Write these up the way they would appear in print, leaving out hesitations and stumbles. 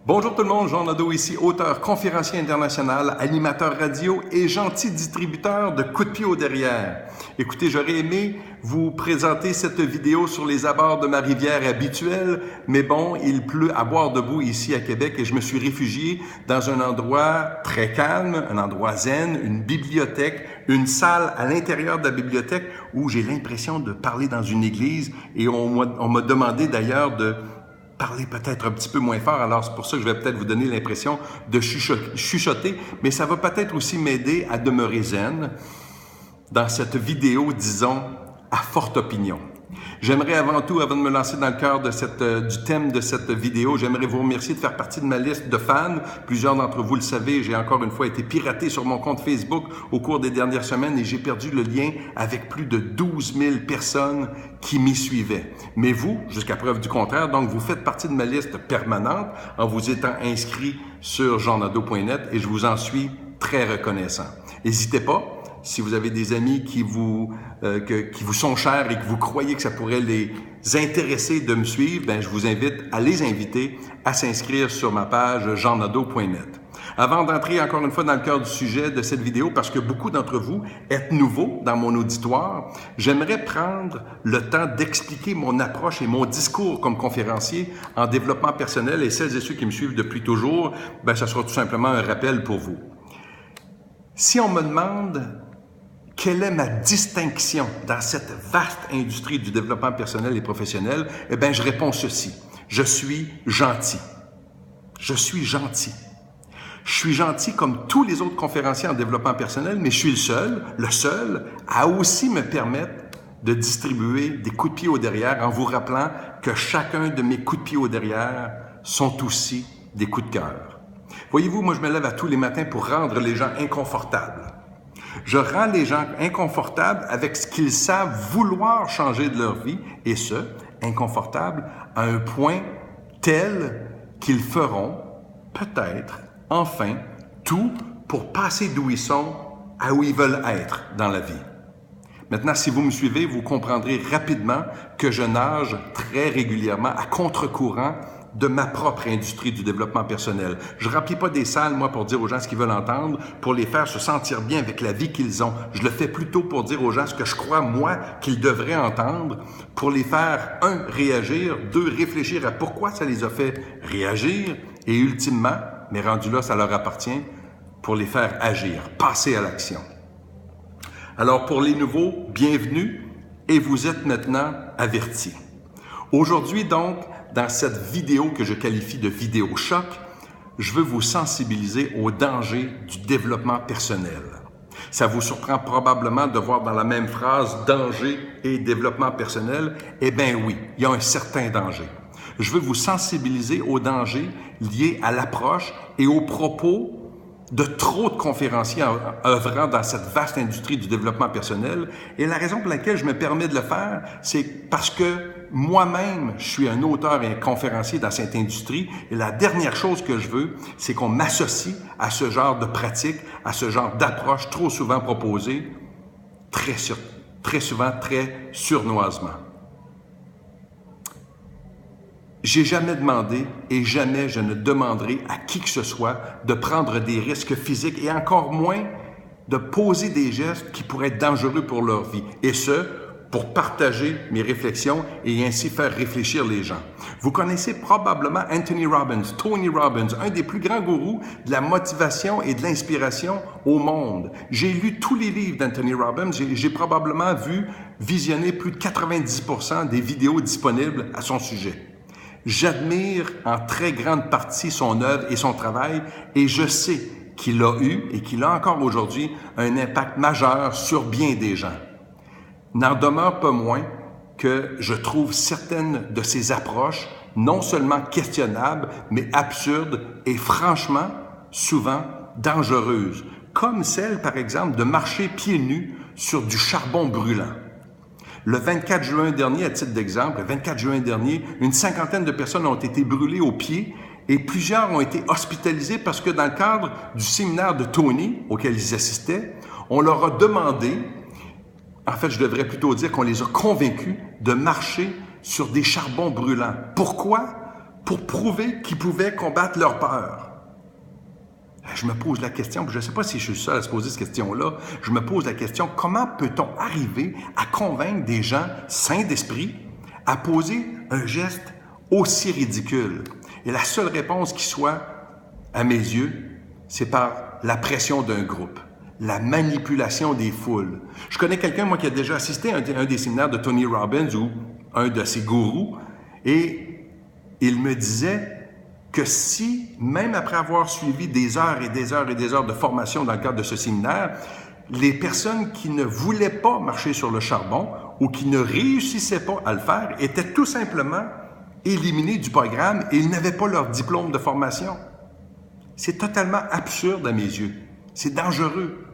Bonjour tout le monde, Jean Nadeau ici, auteur, conférencier international, animateur radio et gentil distributeur de coups de pied au derrière. Écoutez, j'aurais aimé vous présenter cette vidéo sur les abords de ma rivière habituelle, mais bon, il pleut à boire debout ici à Québec et je me suis réfugié dans un endroit très calme, un endroit zen, une bibliothèque, une salle à l'intérieur de la bibliothèque où j'ai l'impression de parler dans une église et on m'a demandé d'ailleurs de parler peut-être un petit peu moins fort, alors c'est pour ça que je vais peut-être vous donner l'impression de chuchoter, mais ça va peut-être aussi m'aider à demeurer zen dans cette vidéo, disons, à forte opinion. J'aimerais avant tout, avant de me lancer dans le cœur de du thème de cette vidéo, j'aimerais vous remercier de faire partie de ma liste de fans. Plusieurs d'entre vous le savez, j'ai encore une fois été piraté sur mon compte Facebook au cours des dernières semaines et j'ai perdu le lien avec plus de 12 000 personnes qui m'y suivaient. Mais vous, jusqu'à preuve du contraire, donc vous faites partie de ma liste permanente en vous étant inscrit sur jeannadeau.net et je vous en suis très reconnaissant. N'hésitez pas. Si vous avez des amis qui vous sont chers et que vous croyez que ça pourrait les intéresser de me suivre, ben je vous invite à les inviter à s'inscrire sur ma page jeannadeau.net. Avant d'entrer encore une fois dans le cœur du sujet de cette vidéo, parce que beaucoup d'entre vous êtes nouveaux dans mon auditoire, j'aimerais prendre le temps d'expliquer mon approche et mon discours comme conférencier en développement personnel et celles et ceux qui me suivent depuis toujours, ben ça sera tout simplement un rappel pour vous. Si on me demande quelle est ma distinction dans cette vaste industrie du développement personnel et professionnel? Eh bien, je réponds ceci. Je suis gentil. Je suis gentil. Je suis gentil comme tous les autres conférenciers en développement personnel, mais je suis le seul à aussi me permettre de distribuer des coups de pied au derrière en vous rappelant que chacun de mes coups de pied au derrière sont aussi des coups de cœur. Voyez-vous, moi, je me lève à tous les matins pour rendre les gens inconfortables. Je rends les gens inconfortables avec ce qu'ils savent vouloir changer de leur vie, et ce, inconfortables à un point tel qu'ils feront, peut-être, enfin, tout pour passer d'où ils sont à où ils veulent être dans la vie. Maintenant, si vous me suivez, vous comprendrez rapidement que je nage très régulièrement à contre-courant de ma propre industrie du développement personnel. Je ne remplis pas des salles, moi, pour dire aux gens ce qu'ils veulent entendre, pour les faire se sentir bien avec la vie qu'ils ont. Je le fais plutôt pour dire aux gens ce que je crois, moi, qu'ils devraient entendre, pour les faire, 1, réagir, 2, réfléchir à pourquoi ça les a fait réagir, et ultimement, mais rendu là, ça leur appartient, pour les faire agir, passer à l'action. Alors, pour les nouveaux, bienvenue, et vous êtes maintenant avertis. Aujourd'hui, donc, dans cette vidéo que je qualifie de vidéo choc, je veux vous sensibiliser aux dangers du développement personnel. Ça vous surprend probablement de voir dans la même phrase « danger » et « développement personnel ». Eh bien oui, il y a un certain danger. Je veux vous sensibiliser aux dangers liés à l'approche et aux propos de trop de conférenciers œuvrant dans cette vaste industrie du développement personnel. Et la raison pour laquelle je me permets de le faire, c'est parce que moi-même, je suis un auteur et un conférencier dans cette industrie. Et la dernière chose que je veux, c'est qu'on m'associe à ce genre de pratique, à ce genre d'approche trop souvent proposée, très souvent très surnoisement. J'ai jamais demandé et jamais je ne demanderai à qui que ce soit de prendre des risques physiques et encore moins de poser des gestes qui pourraient être dangereux pour leur vie. Et ce, pour partager mes réflexions et ainsi faire réfléchir les gens. Vous connaissez probablement Anthony Robbins, Tony Robbins, un des plus grands gourous de la motivation et de l'inspiration au monde. J'ai lu tous les livres d'Anthony Robbins, j'ai probablement visionné plus de 90% des vidéos disponibles à son sujet. J'admire en très grande partie son œuvre et son travail et je sais qu'il a eu et qu'il a encore aujourd'hui un impact majeur sur bien des gens. N'en demeure pas moins que je trouve certaines de ses approches non seulement questionnables, mais absurdes et franchement, souvent dangereuses, comme celle, par exemple, de marcher pieds nus sur du charbon brûlant. Le 24 juin dernier, à titre d'exemple, le 24 juin dernier, une cinquantaine de personnes ont été brûlées aux pieds et plusieurs ont été hospitalisés parce que dans le cadre du séminaire de Tony, auquel ils assistaient, on leur a demandé, en fait, je devrais plutôt dire qu'on les a convaincus de marcher sur des charbons brûlants. Pourquoi? pour prouver qu'ils pouvaient combattre leur peur. Je me pose la question, puis je ne sais pas si je suis seul à se poser cette question-là, je me pose la question, comment peut-on arriver à convaincre des gens sains d'esprit à poser un geste aussi ridicule? Et la seule réponse qui soit, à mes yeux, c'est par la pression d'un groupe, la manipulation des foules. Je connais quelqu'un, moi, qui a déjà assisté à un des séminaires de Tony Robbins ou un de ses gourous, et il me disait que si, même après avoir suivi des heures et des heures et des heures de formation dans le cadre de ce séminaire, les personnes qui ne voulaient pas marcher sur le charbon ou qui ne réussissaient pas à le faire étaient tout simplement éliminées du programme et ils n'avaient pas leur diplôme de formation. C'est totalement absurde à mes yeux. C'est dangereux.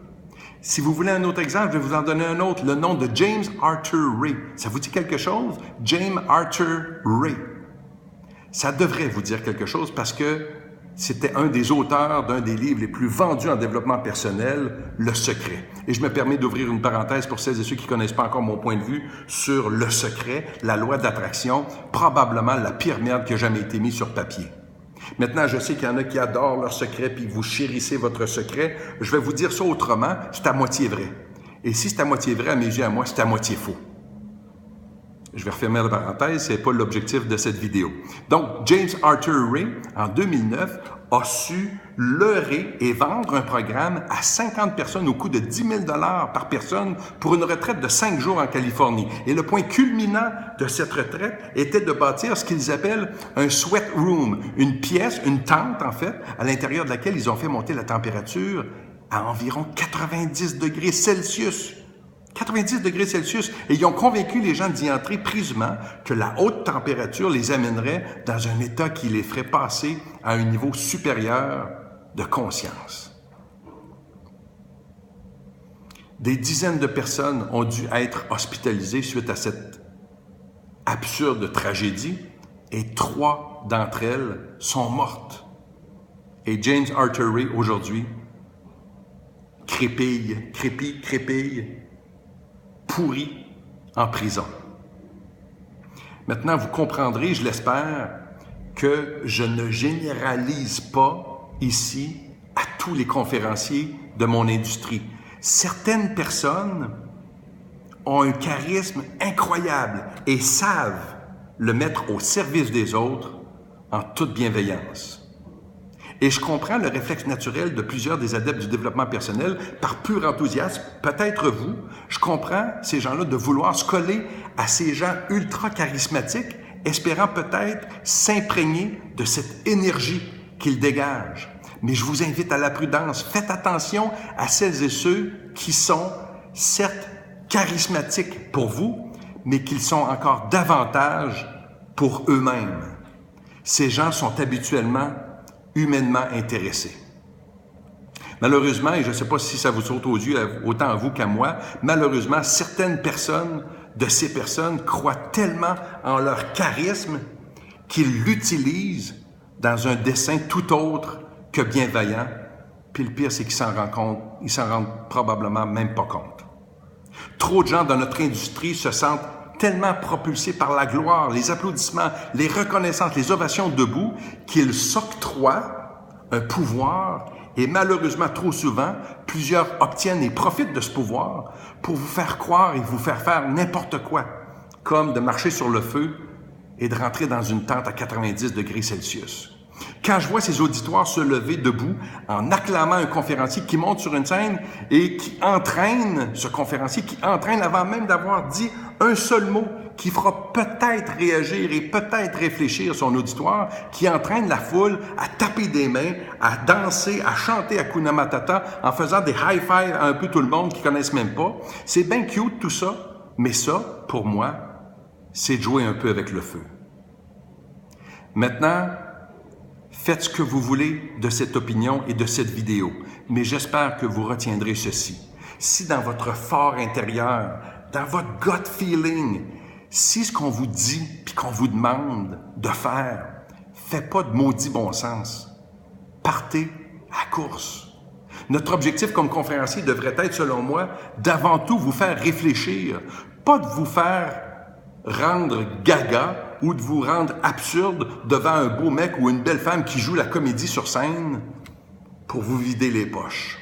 Si vous voulez un autre exemple, je vais vous en donner un autre. Le nom de James Arthur Ray. Ça vous dit quelque chose? James Arthur Ray. Ça devrait vous dire quelque chose parce que c'était un des auteurs d'un des livres les plus vendus en développement personnel, Le Secret. Et je me permets d'ouvrir une parenthèse pour celles et ceux qui ne connaissent pas encore mon point de vue sur Le Secret, la loi d'attraction, probablement la pire merde qui a jamais été mise sur papier. Maintenant, je sais qu'il y en a qui adorent leur secret puis vous chérissez votre secret. Je vais vous dire ça autrement, c'est à moitié vrai. Et si c'est à moitié vrai, à mes yeux, à moi, c'est à moitié faux. Je vais refermer la parenthèse, ce n'est pas l'objectif de cette vidéo. Donc, James Arthur Ray, en 2009, a su leurrer et vendre un programme à 50 personnes au coût de 10 000 $ par personne pour une retraite de 5 jours en Californie. Et le point culminant de cette retraite était de bâtir ce qu'ils appellent un sweat room, une pièce, une tente en fait, à l'intérieur de laquelle ils ont fait monter la température à environ 90 degrés Celsius. 90 degrés Celsius, et ils ont convaincu les gens d'y entrer présumant que la haute température les amènerait dans un état qui les ferait passer à un niveau supérieur de conscience. Des dizaines de personnes ont dû être hospitalisées suite à cette absurde tragédie, et 3 d'entre elles sont mortes. Et James Arthur Ray, aujourd'hui, crépille, pourri en prison. Maintenant, vous comprendrez, je l'espère, que je ne généralise pas ici à tous les conférenciers de mon industrie. Certaines personnes ont un charisme incroyable et savent le mettre au service des autres en toute bienveillance. Et je comprends le réflexe naturel de plusieurs des adeptes du développement personnel par pur enthousiasme, peut-être vous, je comprends ces gens-là de vouloir se coller à ces gens ultra charismatiques, espérant peut-être s'imprégner de cette énergie qu'ils dégagent. Mais je vous invite à la prudence, faites attention à celles et ceux qui sont, certes, charismatiques pour vous, mais qu'ils sont encore davantage pour eux-mêmes. Ces gens sont habituellement humainement intéressés. Malheureusement, et je ne sais pas si ça vous saute aux yeux autant à vous qu'à moi, malheureusement, certaines personnes de ces personnes croient tellement en leur charisme qu'ils l'utilisent dans un dessein tout autre que bienveillant. Puis le pire, c'est qu'ils s'en rendent probablement même pas compte. Trop de gens dans notre industrie se sentent tellement propulsés par la gloire, les applaudissements, les reconnaissances, les ovations debout, qu'ils s'octroient un pouvoir et malheureusement trop souvent, plusieurs obtiennent et profitent de ce pouvoir pour vous faire croire et vous faire faire n'importe quoi, comme de marcher sur le feu et de rentrer dans une tente à 90 degrés Celsius. Quand je vois ces auditoires se lever debout en acclamant un conférencier qui monte sur une scène et qui entraîne, ce conférencier qui entraîne avant même d'avoir dit un seul mot qui fera peut-être réagir et peut-être réfléchir son auditoire, qui entraîne la foule à taper des mains, à danser, à chanter Hakuna Matata en faisant des high-fives à un peu tout le monde qui ne connaissent même pas. C'est bien cute tout ça, mais ça, pour moi, c'est de jouer un peu avec le feu. Maintenant, faites ce que vous voulez de cette opinion et de cette vidéo, mais j'espère que vous retiendrez ceci. Si dans votre fort intérieur, dans votre gut feeling, si ce qu'on vous dit puis qu'on vous demande de faire fait pas de maudit bon sens, partez à course. Notre objectif comme conférencier devrait être, selon moi, d'avant tout vous faire réfléchir, pas de vous faire rendre gaga ou de vous rendre absurde devant un beau mec ou une belle femme qui joue la comédie sur scène pour vous vider les poches.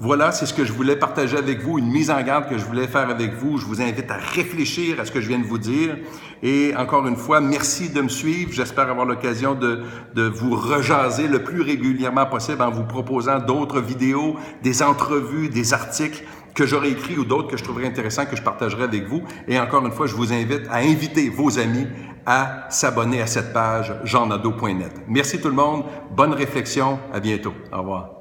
Voilà, c'est ce que je voulais partager avec vous, une mise en garde que je voulais faire avec vous. Je vous invite à réfléchir à ce que je viens de vous dire. Et encore une fois, merci de me suivre. J'espère avoir l'occasion de vous rejaser le plus régulièrement possible en vous proposant d'autres vidéos, des entrevues, des articles que j'aurais écrits ou d'autres que je trouverais intéressants que je partagerai avec vous. Et encore une fois, je vous invite à inviter vos amis à s'abonner à cette page jeannadeau.net. Merci tout le monde. Bonne réflexion. À bientôt. Au revoir.